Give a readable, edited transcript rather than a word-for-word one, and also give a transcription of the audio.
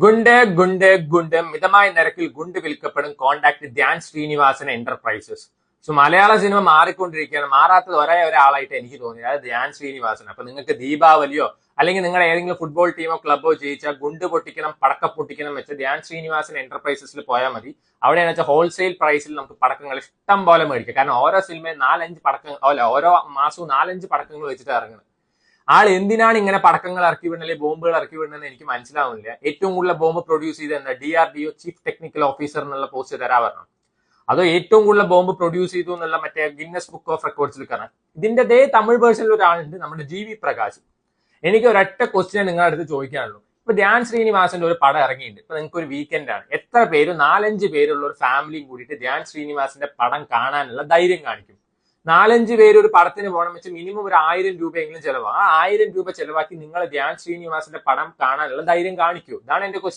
ഗുണ്ട് മിതമായ നിരക്കിൽ ഗുണ്ട് വിൽക്കപ്പെടും. Contact Dhyan Sreenivasan enterprises. So മലയാള സിനിമ മാറിക്കൊണ്ടിരിക്കുകയാണ്. മാറാത്തത് ഒരേ ഒരാളായിട്ട് എനിക്ക് തോന്നി, അതായത് ധ്യാൻ ശ്രീനിവാസൻ. അപ്പൊ നിങ്ങൾക്ക് ദീപാവലിയോ അല്ലെങ്കിൽ നിങ്ങളുടെ ഏതെങ്കിലും ഫുട്ബോൾ ടീമോ ക്ലബോ ജയിച്ചാൽ ഗുണ്ട് പൊട്ടിക്കണം, പടക്ക പൊട്ടിക്കണം വെച്ച് ധ്യാൻ ശ്രീനിവാസൻ എന്റർപ്രൈസസിൽ പോയാൽ മതി. അവിടെയാണെന്ന് വെച്ചാൽ ഹോൾസെയിൽ പ്രൈസിൽ നമുക്ക് പടക്കങ്ങൾ ഇഷ്ടം പോലെ മേടിക്കാം. കാരണം ഓരോ സിനിമയും 4-5 പടക്കങ്ങൾ, അല്ല ഓരോ മാസവും 4-5 പടക്കങ്ങൾ വെച്ചിട്ട് ഇറങ്ങുന്നത്. ആൾ എന്തിനാണ് ഇങ്ങനെ പടക്കങ്ങൾ ഇറക്കി വിടുന്നത്, അല്ലെങ്കിൽ ബോംബുകൾ ഇറക്കി വിടുന്നത് എനിക്ക് മനസ്സിലാവുന്നില്ല. ഏറ്റവും കൂടുതൽ ബോംബ് പ്രൊഡ്യൂസ് ചെയ്ത് എന്താ DRDO ചീഫ് ടെക്നിക്കൽ ഓഫീസർ എന്നുള്ള പോസ്റ്റ് തരാൻ പറഞ്ഞു. അതോ ഏറ്റവും കൂടുതൽ ബോംബ് പ്രൊഡ്യൂസ് ചെയ്തു എന്നുള്ള മറ്റേ ഗിന്നസ് ബുക്ക് ഓഫ് റെക്കോർഡ്സിൽ കയറാൻ. ഇതിന്റെ തമിഴ് വേർഷനിൽ ഒരാളുണ്ട്, നമ്മുടെ GV പ്രകാശ്. എനിക്ക് ഒരൊറ്റ ക്വസ്റ്റ്യൻ നിങ്ങളുടെ അടുത്ത് ചോദിക്കാനുള്ളൂ. ഇപ്പൊ ധ്യാൻ ശ്രീനിവാസന്റെ ഒരു പടം ഇറങ്ങിയിട്ടുണ്ട്. ഇപ്പൊ നിങ്ങൾക്ക് ഒരു വീക്കെൻഡ് ആണ്. എത്ര പേര് 4-5 പേരുള്ള ഒരു ഫാമിലിയും കൂടിയിട്ട് ധ്യാൻ ശ്രീനിവാസന്റെ പടം കാണാനുള്ള ധൈര്യം കാണിക്കും? 4-5 പേര് ഒരു പടത്തിന് പോകണം വെച്ച് മിനിമം ഒരു 1000 രൂപയെങ്കിലും ചെലവാകും. ആ 1000 രൂപ ചെലവാക്കി നിങ്ങൾ ധ്യാൻ ശ്രീനിവാസന്റെ പടം കാണാനുള്ള ധൈര്യം കാണിക്കൂ? ഇതാണ് എന്റെ ക്വസ്റ്റ്യൻ.